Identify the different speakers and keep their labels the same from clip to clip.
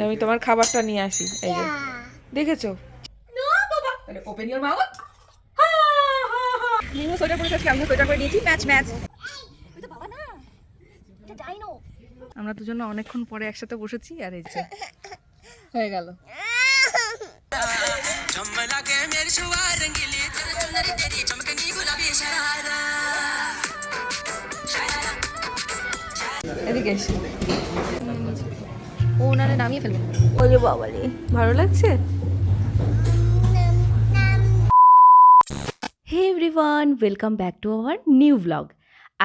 Speaker 1: আমি তোমার খাবারটা নিয়ে আসি। এই যে দেখেছো, open your mouth. New sweater পরে আজকে আমি সোয়েটার পরে নিয়েছি, ম্যাচ ম্যাচ। আমরা দুজন অনেকক্ষণ পরে একসাথে বসেছি আর এই যে হয়ে গেল। এদিকে এসে ও নালে নামিয়ে ফেলবে। ওরে বাবারে, ভালো লাগছে।
Speaker 2: Hey everyone, welcome back to our new blog.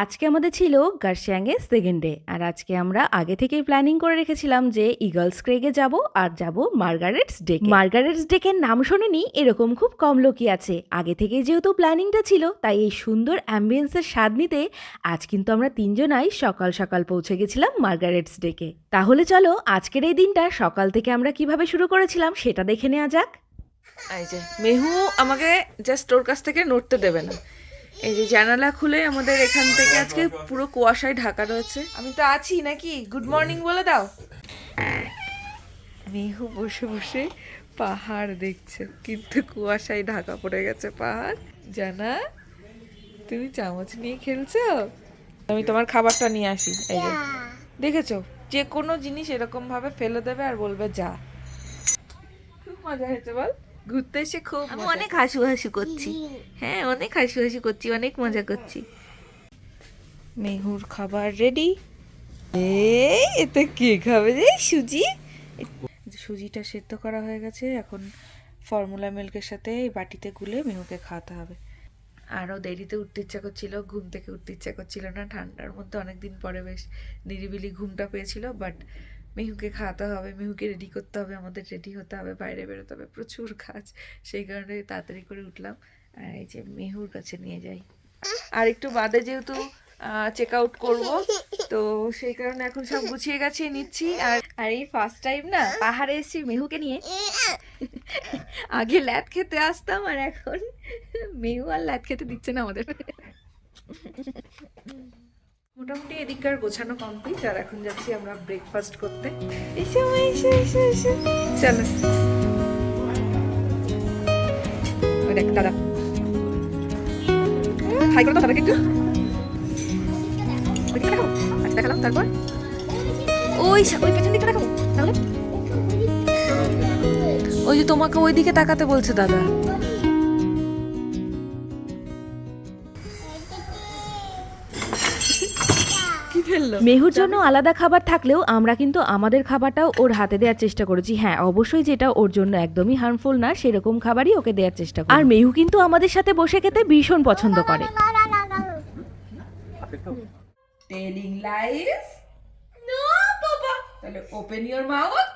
Speaker 2: আজকে আমাদের ছিল গার্শিয়াংয়ে সেকেন্ড ডে, আর আজকে আমরা আগে থেকেই প্ল্যানিং করে রেখেছিলাম যে ইগলস ক্রেগে যাব আর যাব মার্গারেটস ডেক। মার্গারেটস ডেকের নাম শোনেনি এরকম খুব কম লোকই আছে। আগে থেকেই যেহেতু প্ল্যানিংটা ছিল, তাই এই সুন্দর অ্যাম্বিয়েন্সের স্বাদ নিতে আজ কিন্তু আমরা তিনজনাই সকাল সকাল পৌঁছে গেছিলাম মার্গারেটস ডেকে। তাহলে চলো আজকের এই দিনটা সকাল থেকে আমরা কিভাবে শুরু করেছিলাম সেটা দেখে নেওয়া যাক।
Speaker 1: এই যে মেহু আমাকে জাস্ট ওর কাছ থেকে নড়তে দেবে না। এই যে জানালা খুলে আমাদের এখান থেকে আজকে পুরো কুয়াশায় ঢাকা রয়েছে। আমি তো আছি নাকি, গুড মর্নিং বলে দাও। মেহু বসে বসে পাহাড় দেখছে, কিন্তু কুয়াশায় ঢাকা পড়ে গেছে পাহাড়। জানা, তুমি চামচ নিয়ে খেলছো। আমি তোমার খাবারটা নিয়ে আসি। এই যে দেখেছো, যে কোনো জিনিস এরকম ভাবে ফেলে দেবে আর বলবে যা। খুব মজা হয়েছে বল, ঘুরতে এসে খুব আমি অনেক হাসু হাসু করছি। হ্যাঁ, অনেক হাসু হাসু করছি, অনেক মজা করছি। মেহুর খাবার রেডি। এতে কি খাবে রে? সুজি। সুজিটা সেদ্ধ করা হয়ে গেছে, এখন ফর্মুলা মিল্কের সাথে এই বাটিতে গুলে মেহুকে খাওয়াতে হবে। আরও দেরিতে উঠতে ইচ্ছা করছিল, ঘুম থেকে উঠতে ইচ্ছা করছিল না। ঠান্ডার মধ্যে অনেকদিন পরে বেশ নিরিবিলি ঘুমটা পেয়েছিল, বাট মেহুকে খাওয়াতে হবে, মেহুকে রেডি করতে হবে, আমাদের রেডি হতে হবে, বাইরে বেরোতে হবে, প্রচুর কাজ। সেই কারণে তাড়াতাড়ি করে উঠলাম। আর এই যে মেহুর কাছে নিয়ে যাই। আর একটু বাদে যেহেতু চেক আউট করবো, তো সেই কারণে এখন সব গুছিয়ে গাছিয়ে নিচ্ছি। আর এই ফার্স্ট টাইম না পাহাড়ে এসেছি মেহুকে নিয়ে। আগে ল্যাদ খেতে আসতাম, আর এখন মেহু আর ল্যাদ খেতে দিচ্ছে না আমাদের। মোটামুটি এদিককার গোছানো কমপ্লিট, আর এখন যাচ্ছি আমরা ব্রেকফাস্ট করতে। এসো এসো এসো এসো, চলো। ওই দেখ দাদা, হাই করো তো দাদাকে একটু। ওইদিকে দেখাও, আচ্ছা দেখালাম, তারপর ওই ওই পেছন দিকটা দেখাবো তাহলে। ওই যে তোমাকে ওইদিকে তাকাতে বলছে দাদা।
Speaker 2: মেহুর জন্য আলাদা খাবার থাকলেও আমরা কিন্তু আমাদের খাবারটাও ওর হাতে দেওয়ার চেষ্টা করেছি। হ্যাঁ, অবশ্যই যেটা ওর জন্য একদমই হার্মফুল না সেরকম খাবারই ওকে দেওয়ার চেষ্টা করি। আর মেহু কিন্তু আমাদের সাথে বসে খেতে ভীষণ পছন্দ করে।
Speaker 1: Telling lines? নো বাবা। তাহলে ওপেন ইওর মাউথ।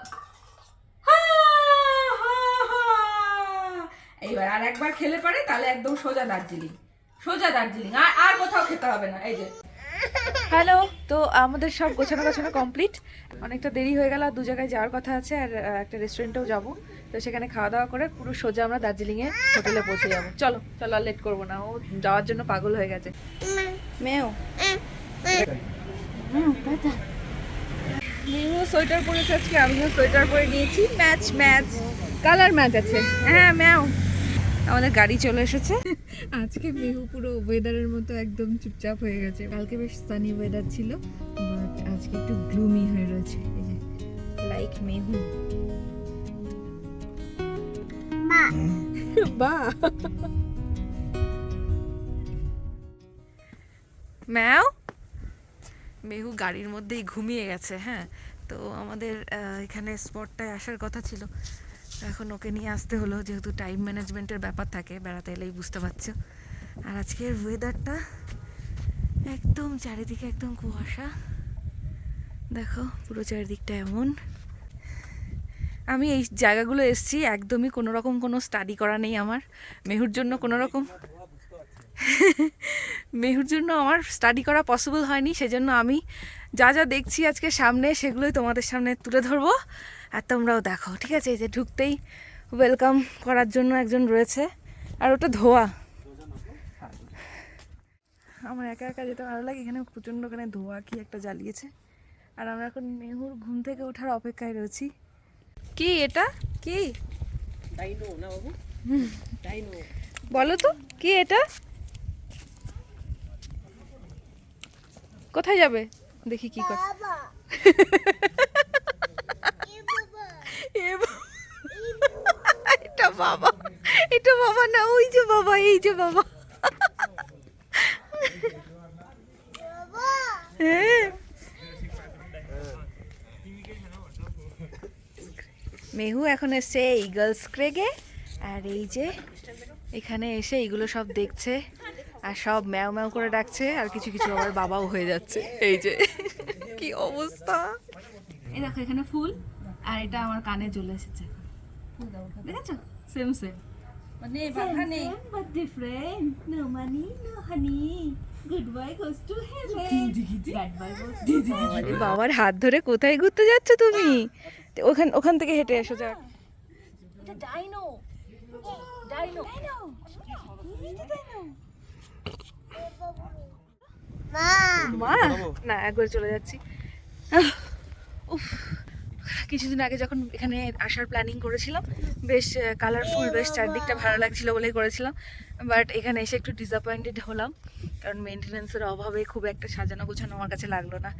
Speaker 1: এইবার আর একবার খেলে পারে, তাহলে একদম সোজা দার্জিলিং, সোজা দার্জিলিং, আর আর কোথাও খেতে হবে না। এই যে হ্যালো, তো আমাদের সব গোছানো গোছানো কমপ্লিট। অনেকটা দেরি হয়ে গেল, আর দু জায়গায় যাওয়ার কথা আছে, আর একটা রেস্টুরেন্টেও যাব। তো সেখানে খাওয়া দাওয়া করে পুরো সোজা আমরা দার্জিলিংয়ে হোটেলে পৌঁছে যাবো। চলো চলো, আর লেট করবো না, ও যাওয়ার জন্য পাগল হয়ে গেছে। মেও মেয়েও সোয়েটার পরেছে আজকে, আমিও সোয়েটার পরে নিয়েছি, ম্যাচ ম্যাচ, কালার ম্যাচ আছে। হ্যাঁ ম্যাও, আমাদের গাড়ি চলে এসেছে। আজকে মেহু পুরো ওয়েদারের মতো একদম চুপচাপ হয়ে গেছে। কালকে বেশ সানি ওয়েদার ছিল, বাট আজকে একটু গ্লুমি হয়ে রয়েছে। এই যে লাইক মেহু। বা ম্যাও, মেহু গাড়ির মধ্যেই ঘুমিয়ে গেছে। হ্যাঁ, তো আমাদের এখানে স্পটটায় আসার কথা ছিল, এখন ওকে নিয়ে আসতে হলো, যেহেতু টাইম ম্যানেজমেন্টের ব্যাপার থাকে, বেড়াতে এলেই বুঝতে পারছো। আর আজকের ওয়েদারটা একদম চারিদিকে একদম কুয়াশা, দেখো পুরো চারিদিকটা এমন। আমি এই জায়গাগুলো এসেছি একদমই কোনো রকম কোনো স্টাডি করা নেই আমার। মেহুর জন্য কোনো রকম মেহুর জন্য আমার স্টাডি করা পসিবল হয়নি, সেজন্য আমি যা যা দেখছি আজকে সামনে সেগুলোই তোমাদের সামনে তুলে ধরবো, আর তোমরাও দেখো, ঠিক আছে? এই যে ঢুকতেই ওয়েলকাম করার জন্য একজন রয়েছে, আর ওটা ধোয়া। আমার একা একা যেতে ভালো লাগে, এখানে প্রচণ্ড ধোয়া কি একটা জ্বালিয়েছে। আর আমরা এখন মেহুর ঘুম থেকে ওঠার অপেক্ষায় রয়েছি। কি এটা কি
Speaker 3: ডাইনো না বাবু, ডাইনো।
Speaker 1: বলো তো কি এটা? কোথায় যাবে দেখি কি করে। এটা বাবা, এটা বাবা না, ওই যে বাবা, এই যে বাবা। হ্যাঁ, মেহু এখন এসছে ইগলস ক্রেগে, আর এই যে এখানে এসে এগুলো সব দেখছে আর সব ম্যাও ম্যাও করে ডাকছে, আর কিছু কিছু আবার বাবাও হয়ে যাচ্ছে। এই যে কি অবস্থা। এই দেখো এখানে ফুল, আর এটা আমার কানে চলে এসেছে, দেখেছো? সেম সেম, মানে বাধা নেই but different. No money no honey, good boy goes to heaven, bad boy goes to heaven. আরে বাবার হাত ধরে কোথায় ঘুরতে যাচ্ছ তুমি? ওখান থেকে হেঁটে এসো। যাক, এটা ডাইনো, ডাইনো, ডাইনো, মা না, একবার চলে যাচ্ছি। উফ, কিছুদিন আগে যখন এখানে আসার প্ল্যানিং করেছিলাম, বেশ কালারফুল, বেশ চারদিকটা ভালো লাগছিল বলেই করেছিলাম, বাট এখানে এসে একটু ডিসঅ্যাপয়েন্টেড হলাম, কারণ মেনটেন্যান্সের অভাবে খুব একটা সাজানো গোছানো আমার কাছে লাগলো না।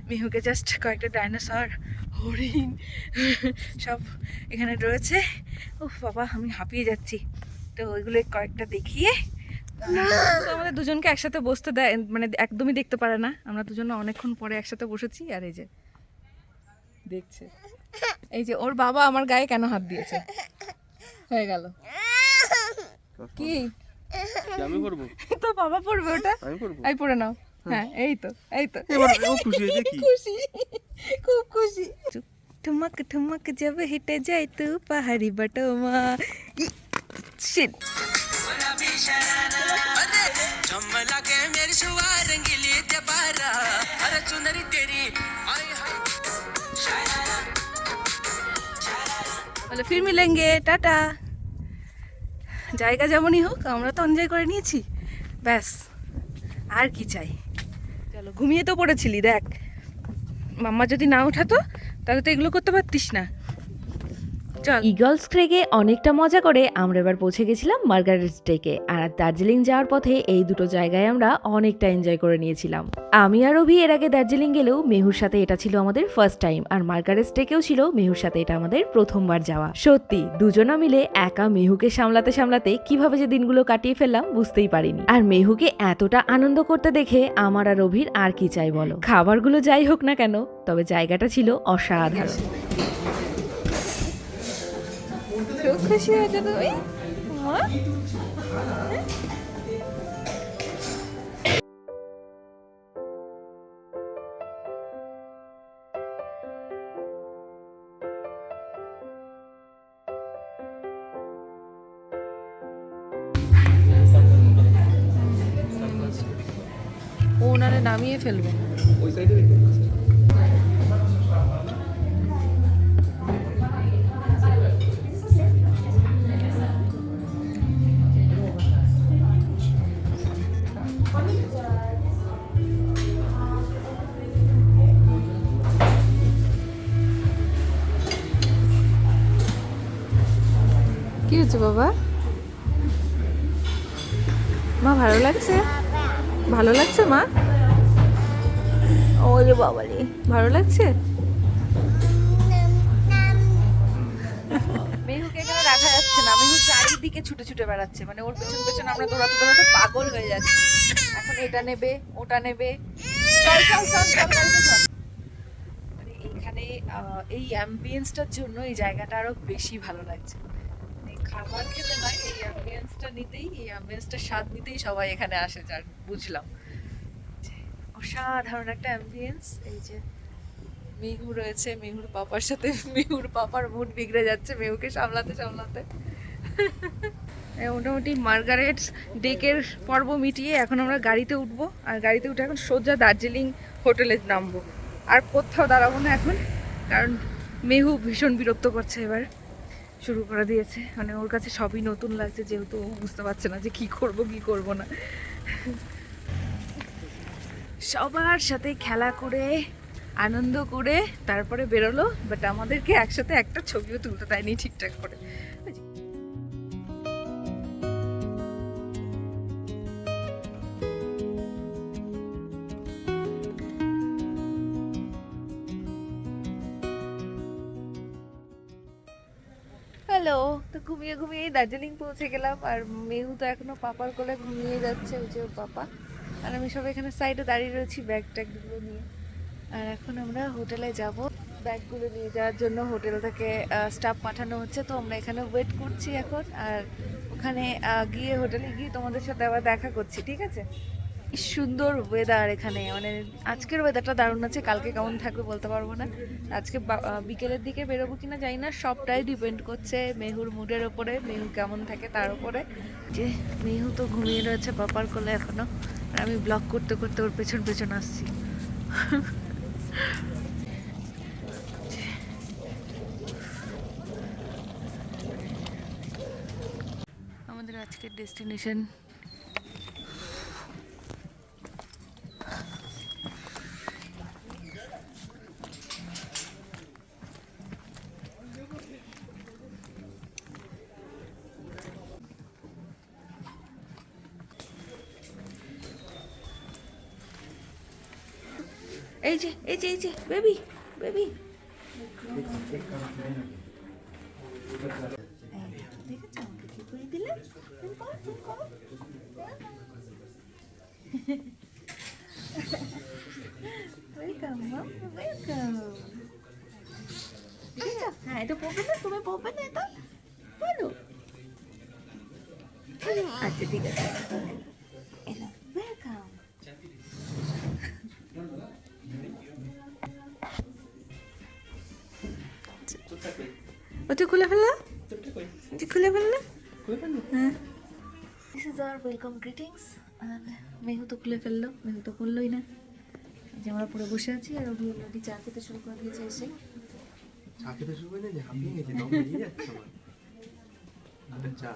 Speaker 1: মিহুকে জাস্ট কয়েকটা ডাইনোসর, হরিণ সব এখানে রয়েছে। উফ বাবা, আমি হাঁপিয়ে যাচ্ছি। তো ওইগুলো কয়েকটা দেখিয়ে তো আমাদের দুজনকে একসাথে বসতে দেয়, মানে একদমই দেখতে পারে না। আমরা দুজন অনেকক্ষণ পরে একসাথে বসেছি, আর এই যে দেখছে, এই যে ওর বাবা আমার গায়ে কেন হাত দিয়েছে, হয়ে গেল কি?
Speaker 3: আমি করবো
Speaker 1: তো বাবা পড়বে ওটা,
Speaker 3: আমি করবো
Speaker 1: এই পড়ে নাও। হ্যাঁ, এই তো, এই তো,
Speaker 3: এবার ও খুশি হয়েছে কি
Speaker 1: খুশি, খুব খুশি। ঠুমক ঠুমক জব হেঁটে যায় তু পাহাড়ি বটমা। শিট, বলে ফির মিলেঙ্গে, টাটা। জায়গা যেমনই হোক, আমরা তো এনজয় করে নিয়েছি, ব্যাস আর কি চাই। চলো, ঘুমিয়ে তো পড়েছিলি, দেখ মাম্মা যদি না ওঠাতো তাহলে তো এগুলো করতে পারতিস না। চল,
Speaker 2: ইগলস ক্রেগে অনেকটা মজা করে আমরা এবার পৌঁছে গেছিলাম মার্গারেটস ডেকে। আর দার্জিলিং যাওয়ার পথে এই দুটো জায়গায় আমরা অনেকটা এনজয় করে নিয়েছিলাম। আমি আর অভি এর আগে দার্জিলিং গেলেও মেহুর সাথে এটা ছিল আমাদের ফার্স্ট টাইম, আর মার্গারেটস ডেকেও ছিল মেহুর সাথে এটা আমাদের প্রথমবার যাওয়া। সত্যি দুজনা মিলে একা মেহুকে সামলাতে সামলাতে কিভাবে যে দিনগুলো কাটিয়ে ফেললাম বুঝতেই পারিনি। আর মেহুকে এতটা আনন্দ করতে দেখে আমার আর অভির আর কি চাই বলো। খাবারগুলো যাই হোক না কেন, তবে জায়গাটা ছিল অসাধারণ।
Speaker 1: খুব খুশি হয়েছে তুমি, মা? ও ওনারে নামিয়ে ফেলবে।
Speaker 3: ওই সাইডে রেখে
Speaker 1: কি হচ্ছে বাবা? মা ভালো লাগছে? ভালো লাগছে মা? ওরে বাবা রে, ভালো লাগছে? মেহুকে এখানে রাখা যাচ্ছে না, মেহু চারিদিকে ছুটে ছুটে বেড়াচ্ছে, মানে ওর পেছন পেছন আমরা দৌড়াতে দৌড়াতে পাগল হয়ে যাচ্ছি। এখন এটা নেবে, ওটা নেবে, চল চল চল চল গাড়িতে চল। মানে এখানে এই অ্যাম্বিয়েন্সটার জন্য এই জায়গাটা আরো বেশি ভালো লাগছে। মানে খাবার খেতে নয়, এই অ্যাম্বিয়েন্সটা নিতেই, এই অ্যাম্বিয়েন্সটার স্বাদ নিতেই সবাই এখানে আসে, যার বুঝলাম। অসাধারণ একটা অ্যাম্বিয়েন্স। এই যে মেহু রয়েছে, মেহুর পাপার সাথে, মেহুর পাপার মুড বিগড়ে যাচ্ছে মেহুকে সামলাতে সামলাতে। মোটামুটি মার্গারেটস ডেকের পর্ব মিটিয়ে এখন আমরা গাড়িতে উঠবো, আর গাড়িতে উঠে এখন সোজা দার্জিলিং হোটেলে নামবো। আর কোথাও দাঁড়াবো না এখন, কারণ মেহু ভীষণ বিরক্ত করছে, এবার শুরু করে দিয়েছে। মানে ওর কাছে সবই নতুন লাগছে, যেহেতু ও বুঝতে পারছে না যে কি করব না। সবার সাথে খেলা করে আনন্দ করে তারপরে বেরোলো, বাট আমাদেরকে একসাথে একটা ছবিও তুলতে দেয়নি ঠিকঠাক করে। হ্যালো, তো ঘুমিয়ে ঘুমিয়ে দার্জিলিং পৌঁছে গেলাম, আর মেহু তো এখনো পাপার কোলে ঘুমিয়ে যাচ্ছে, ওই যে ওর পাপা। আর আমি সব এখানে সাইডে দাঁড়িয়ে রয়েছি ব্যাগ ট্যাগগুলো নিয়ে। আর এখন আমরা হোটেলে যাব, ব্যাগগুলো নিয়ে যাওয়ার জন্য হোটেল থেকে স্টাফ পাঠানো হচ্ছে, তো আমরা এখানে ওয়েট করছি এখন। আর ওখানে গিয়ে হোটেলে গিয়ে তোমাদের সাথে আবার দেখা করছি, ঠিক আছে? কি সুন্দর ওয়েদার এখানে, মানে আজকের ওয়েদারটা দারুণ আছে, কালকে কেমন থাকবে বলতে পারবো না। আজকে বিকেলের দিকে বেরোবো কিনা জানি না, সবটাই ডিপেন্ড করছে মেহুর মুডের ওপরে, মেহু কেমন থাকে তার উপরে। যে মেহু তো ঘুমিয়ে রয়েছে পাপার কোলে এখনো, আর আমি ব্লগ করতে করতে ওর পেছন পেছন আসছি। আমাদের আজকের ডেস্টিনেশন এই যে এই যে এই যে বেবি বেবি, হ্যাঁ এটা পড়বে না, তুমি পড়বে না এটা বলো। আচ্ছা ঠিক আছে, ওয়েলকাম। ওটা খুলে ফেললো, খুলে ফেললো, হ্যাঁ। This is our welcome greetings. আর মেহু তো খুলে ফেললো, মেহু তো করলোই না। যে আমরা পুরো বসে আছি, আর ওগুলো অলরেডি চা খেতে শুরু করে দিয়েছে এসে।
Speaker 3: চা খেতে শুরু করে যে হাঁপিয়ে গেছে, দম বেরিয়ে যাচ্ছে আমার। চা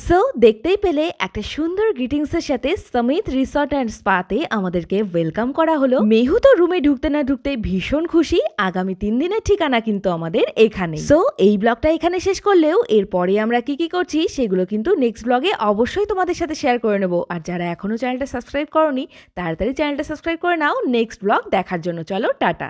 Speaker 2: সো দেখতেই পেলে একটা সুন্দর গ্রিটিংসের সাথে সমিত রিসর্ট অ্যান্ড স্পাতে আমাদেরকে ওয়েলকাম করা হলো। মেহু তো রুমে ঢুকতে না ঢুকতে ভীষণ খুশি। আগামী 3 দিনের ঠিকানা কিন্তু আমাদের এখানে। সো এই ব্লগটা এখানে শেষ করলেও এরপরে আমরা কি কি করছি সেগুলো কিন্তু নেক্সট ব্লগে অবশ্যই তোমাদের সাথে শেয়ার করে নেব। আর যারা এখনো চ্যানেলটা সাবস্ক্রাইব করোনি তাড়াতাড়ি চ্যানেলটা সাবস্ক্রাইব করে নাও নেক্সট ব্লগ দেখার জন্য। চলো টাটা।